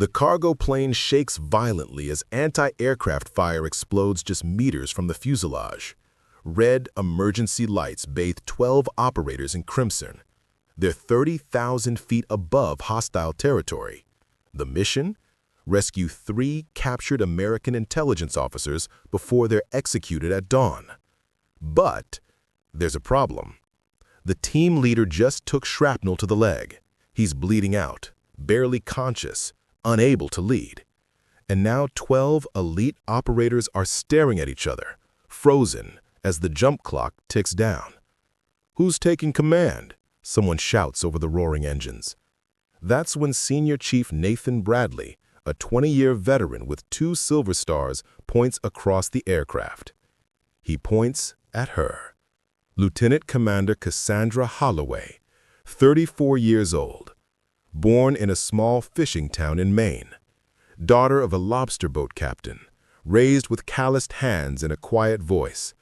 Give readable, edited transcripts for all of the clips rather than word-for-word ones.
The cargo plane shakes violently as anti-aircraft fire explodes just meters from the fuselage. Red emergency lights bathe 12 operators in crimson. They're 30,000 feet above hostile territory. The mission? Rescue 3 captured American intelligence officers before they're executed at dawn. But there's a problem. The team leader just took shrapnel to the leg. He's bleeding out, barely conscious, unable to lead. And now 12 elite operators are staring at each other, frozen, as the jump clock ticks down. "Who's taking command?" someone shouts over the roaring engines. That's when Senior Chief Nathan Bradley, a 20-year veteran with 2 silver stars, points across the aircraft. He points at her. Lieutenant Commander Cassandra Holloway, 34 years old, born in a small fishing town in Maine, daughter of a lobster boat captain, raised with calloused hands and a quiet voice.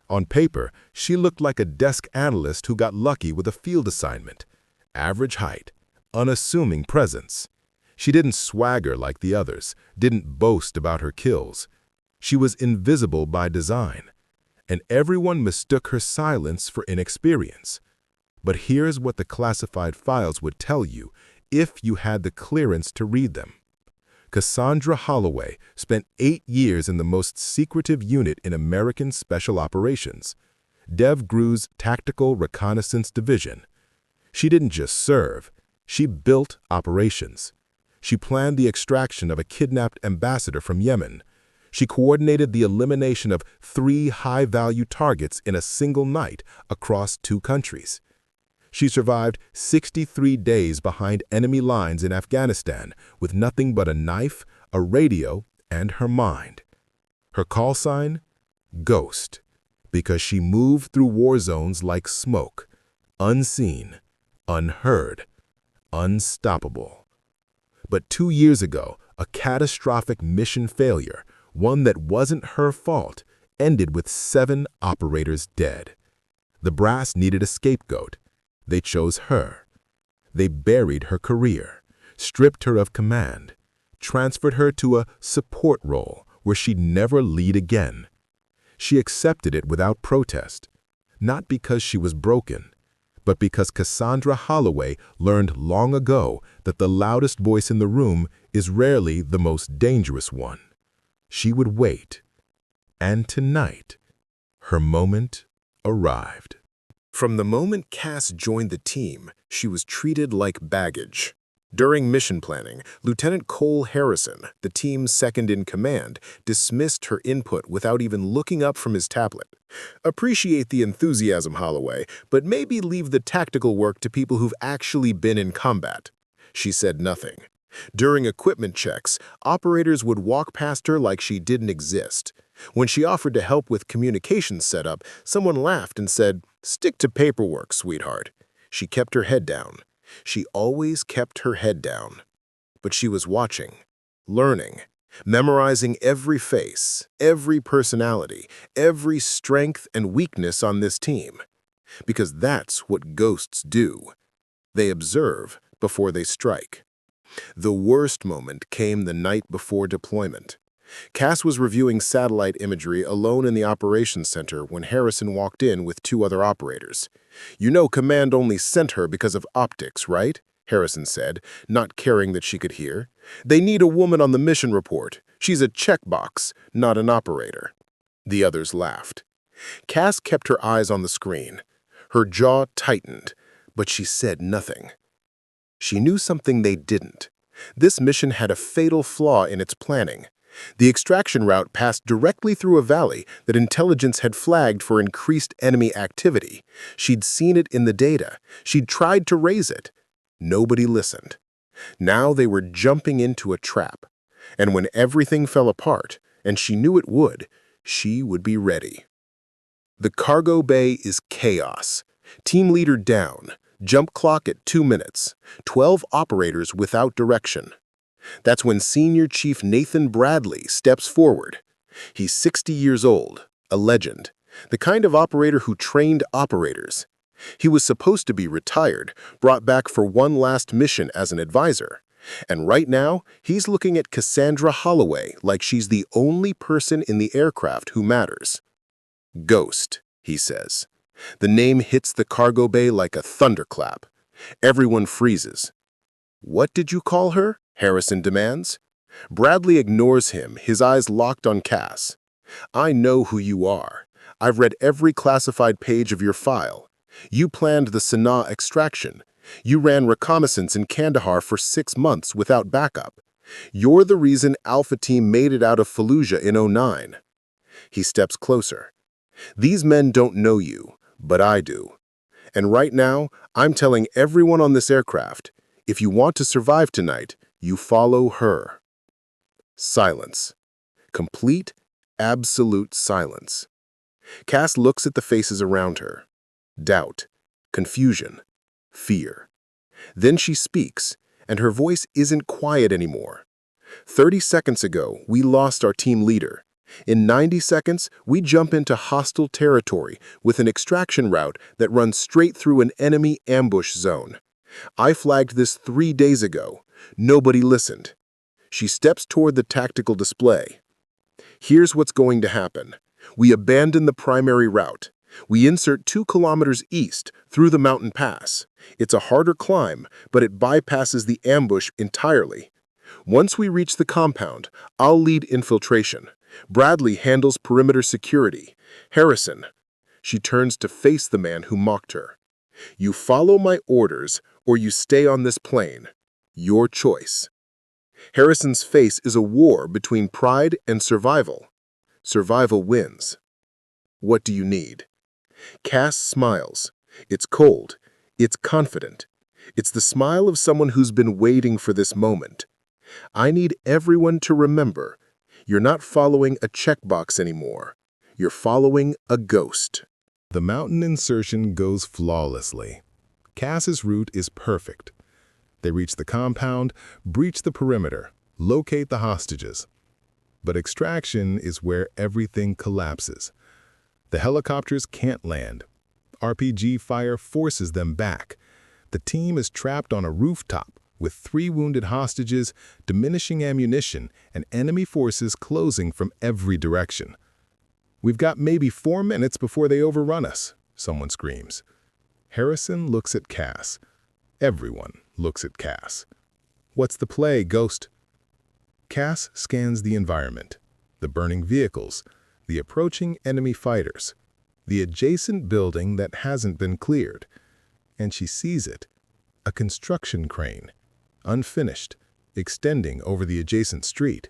On paper, she looked like a desk analyst who got lucky with a field assignment. Average height, unassuming presence. She didn't swagger like the others, didn't boast about her kills. She was invisible by design, and everyone mistook her silence for inexperience. But here's what the classified files would tell you if you had the clearance to read them. Cassandra Holloway spent 8 years in the most secretive unit in American Special Operations, DEV-GRU's Tactical Reconnaissance Division. She didn't just serve, she built operations. She planned the extraction of a kidnapped ambassador from Yemen. She coordinated the elimination of 3 high-value targets in a single night across 2 countries. She survived 63 days behind enemy lines in Afghanistan with nothing but a knife, a radio, and her mind. Her call sign? Ghost, because she moved through war zones like smoke, unseen, unheard, unstoppable. But 2 years ago, a catastrophic mission failure, one that wasn't her fault, ended with 7 operators dead. The brass needed a scapegoat. They chose her. They buried her career, stripped her of command, transferred her to a support role where she'd never lead again. She accepted it without protest, not because she was broken, but because Cassandra Holloway learned long ago that the loudest voice in the room is rarely the most dangerous one. She would wait. And tonight, her moment arrived. From the moment Cass joined the team, she was treated like baggage. During mission planning, Lieutenant Cole Harrison, the team's second-in-command, dismissed her input without even looking up from his tablet. "Appreciate the enthusiasm, Holloway, but maybe leave the tactical work to people who've actually been in combat." She said nothing. During equipment checks, operators would walk past her like she didn't exist. When she offered to help with communications setup, someone laughed and said, "Stick to paperwork, sweetheart." She kept her head down. She always kept her head down. But she was watching, learning, memorizing every face, every personality, every strength and weakness on this team. Because that's what ghosts do. They observe before they strike. The worst moment came the night before deployment. Cass was reviewing satellite imagery alone in the operations center when Harrison walked in with 2 other operators. "You know Command only sent her because of optics, right?" Harrison said, not caring that she could hear. "They need a woman on the mission report. She's a checkbox, not an operator." The others laughed. Cass kept her eyes on the screen. Her jaw tightened, but she said nothing. She knew something they didn't. This mission had a fatal flaw in its planning. The extraction route passed directly through a valley that intelligence had flagged for increased enemy activity. She'd seen it in the data. She'd tried to raise it. Nobody listened. Now they were jumping into a trap. And when everything fell apart, and she knew it would, she would be ready. The cargo bay is chaos. Team leader down. Jump clock at 2 minutes. 12 operators without direction. That's when Senior Chief Nathan Bradley steps forward. He's 60 years old, a legend, the kind of operator who trained operators. He was supposed to be retired, brought back for one last mission as an advisor. And right now, he's looking at Cassandra Holloway like she's the only person in the aircraft who matters. Ghost, he says. The name hits the cargo bay like a thunderclap. Everyone freezes. What did you call her? Harrison demands. Bradley ignores him, his eyes locked on Cass. I know who you are. I've read every classified page of your file. You planned the Sanaa extraction. You ran reconnaissance in Kandahar for 6 months without backup. You're the reason Alpha Team made it out of Fallujah in '09. He steps closer. These men don't know you, but I do. And right now, I'm telling everyone on this aircraft, if you want to survive tonight, you follow her. Silence. Complete, absolute silence. Cass looks at the faces around her. Doubt, confusion, fear. Then she speaks, and her voice isn't quiet anymore. 30 seconds ago, we lost our team leader. In 90 seconds, we jump into hostile territory with an extraction route that runs straight through an enemy ambush zone. I flagged this 3 days ago. Nobody listened. She steps toward the tactical display. Here's what's going to happen. We abandon the primary route. We insert 2 kilometers east through the mountain pass. It's a harder climb, but it bypasses the ambush entirely. Once we reach the compound, I'll lead infiltration. Bradley handles perimeter security. Harrison. She turns to face the man who mocked her. You follow my orders, or you stay on this plane. Your choice. Harrison's face is a war between pride and survival. Survival wins. What do you need? Cass smiles. It's cold. It's confident. It's the smile of someone who's been waiting for this moment. I need everyone to remember, you're not following a checkbox anymore. You're following a ghost. The mountain insertion goes flawlessly. Cass's route is perfect. They reach the compound, breach the perimeter, locate the hostages. But extraction is where everything collapses. The helicopters can't land. RPG fire forces them back. The team is trapped on a rooftop with 3 wounded hostages, diminishing ammunition, and enemy forces closing from every direction. We've got maybe 4 minutes before they overrun us, someone screams. Harrison looks at Cass. Everyone looks at Cass. What's the play, Ghost? Cass scans the environment, the burning vehicles, the approaching enemy fighters, the adjacent building that hasn't been cleared. And she sees it, a construction crane, unfinished, extending over the adjacent street.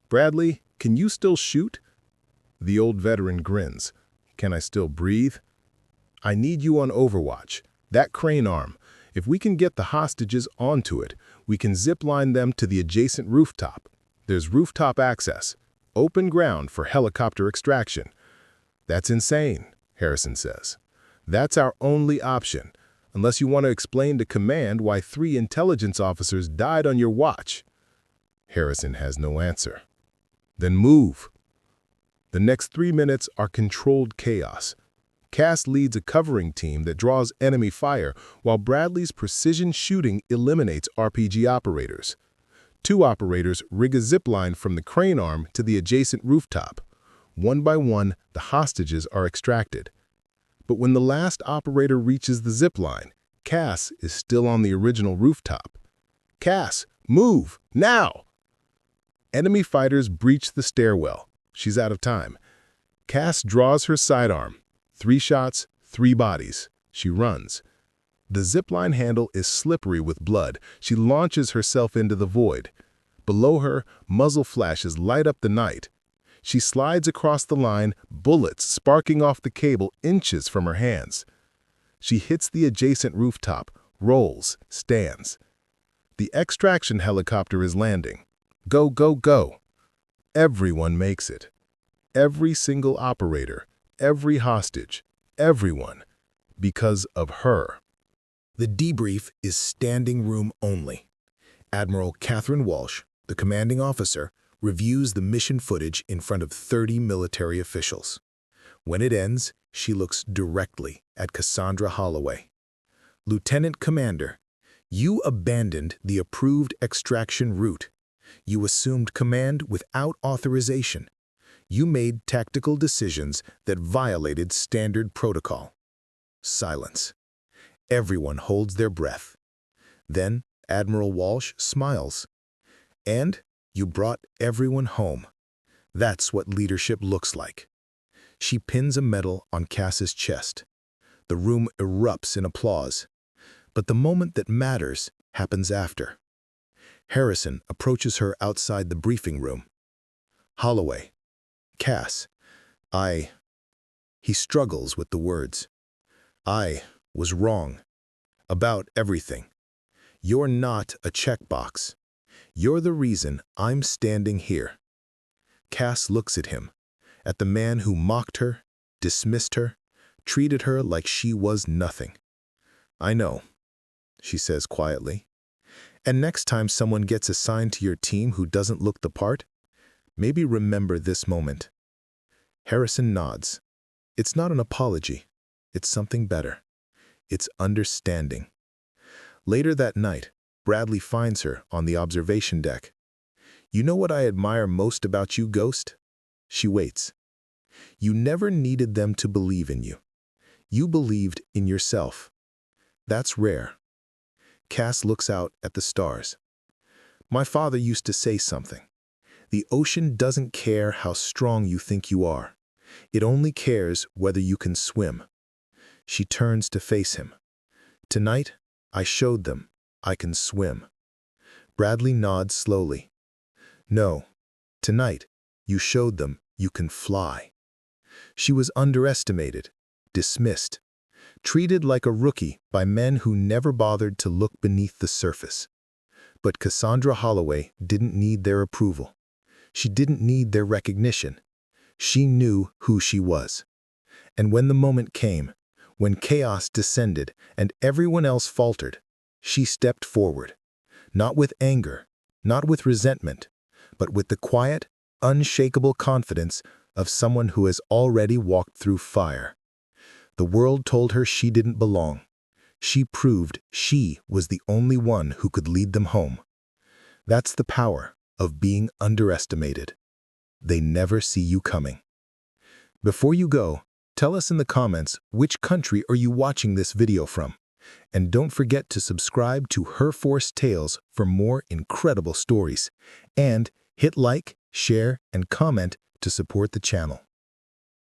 Bradley, can you still shoot? The old veteran grins. Can I still breathe? I need you on overwatch. That crane arm. If we can get the hostages onto it, we can zipline them to the adjacent rooftop. There's rooftop access, open ground for helicopter extraction. That's insane, Harrison says. That's our only option, unless you want to explain to command why 3 intelligence officers died on your watch. Harrison has no answer. Then move. The next 3 minutes are controlled chaos. Cass leads a covering team that draws enemy fire, while Bradley's precision shooting eliminates RPG operators. 2 operators rig a zipline from the crane arm to the adjacent rooftop. One by one, the hostages are extracted. But when the last operator reaches the zipline, Cass is still on the original rooftop. Cass, move, now! Enemy fighters breach the stairwell. She's out of time. Cass draws her sidearm. 3 shots, 3 bodies. She runs. The zipline handle is slippery with blood. She launches herself into the void. Below her, muzzle flashes light up the night. She slides across the line, bullets sparking off the cable inches from her hands. She hits the adjacent rooftop, rolls, stands. The extraction helicopter is landing. Go, go, go. Everyone makes it. Every single operator, every hostage, everyone, because of her. The debrief is standing room only. Admiral Catherine Walsh, the commanding officer, reviews the mission footage in front of 30 military officials. When it ends, she looks directly at Cassandra Holloway. Lieutenant Commander, You abandoned the approved extraction route. You assumed command without authorization. You made tactical decisions that violated standard protocol. Silence. Everyone holds their breath. Then Admiral Walsh smiles. And you brought everyone home. That's what leadership looks like. She pins a medal on Cass's chest. The room erupts in applause. But the moment that matters happens after. Harrison approaches her outside the briefing room. Holloway. Cass. He struggles with the words. I was wrong. About everything. You're not a checkbox. You're the reason I'm standing here. Cass looks at him, at the man who mocked her, dismissed her, treated her like she was nothing. I know, she says quietly. And next time someone gets assigned to your team who doesn't look the part, maybe remember this moment. Harrison nods. It's not an apology. It's something better. It's understanding. Later that night, Bradley finds her on the observation deck. You know what I admire most about you, Ghost? She waits. You never needed them to believe in you. You believed in yourself. That's rare. Cass looks out at the stars. My father used to say something. The ocean doesn't care how strong you think you are. It only cares whether you can swim. She turns to face him. Tonight, I showed them I can swim. Bradley nods slowly. No, tonight, you showed them you can fly. She was underestimated, dismissed, treated like a rookie by men who never bothered to look beneath the surface. But Cassandra Holloway didn't need their approval. She didn't need their recognition. She knew who she was. And when the moment came, when chaos descended and everyone else faltered, she stepped forward, not with anger, not with resentment, but with the quiet, unshakable confidence of someone who has already walked through fire. The world told her she didn't belong. She proved she was the only one who could lead them home. That's the power of being underestimated. They never see you coming. Before you go, tell us in the comments which country are you watching this video from. And don't forget to subscribe to Her Force Tales for more incredible stories. And hit like, share, and comment to support the channel.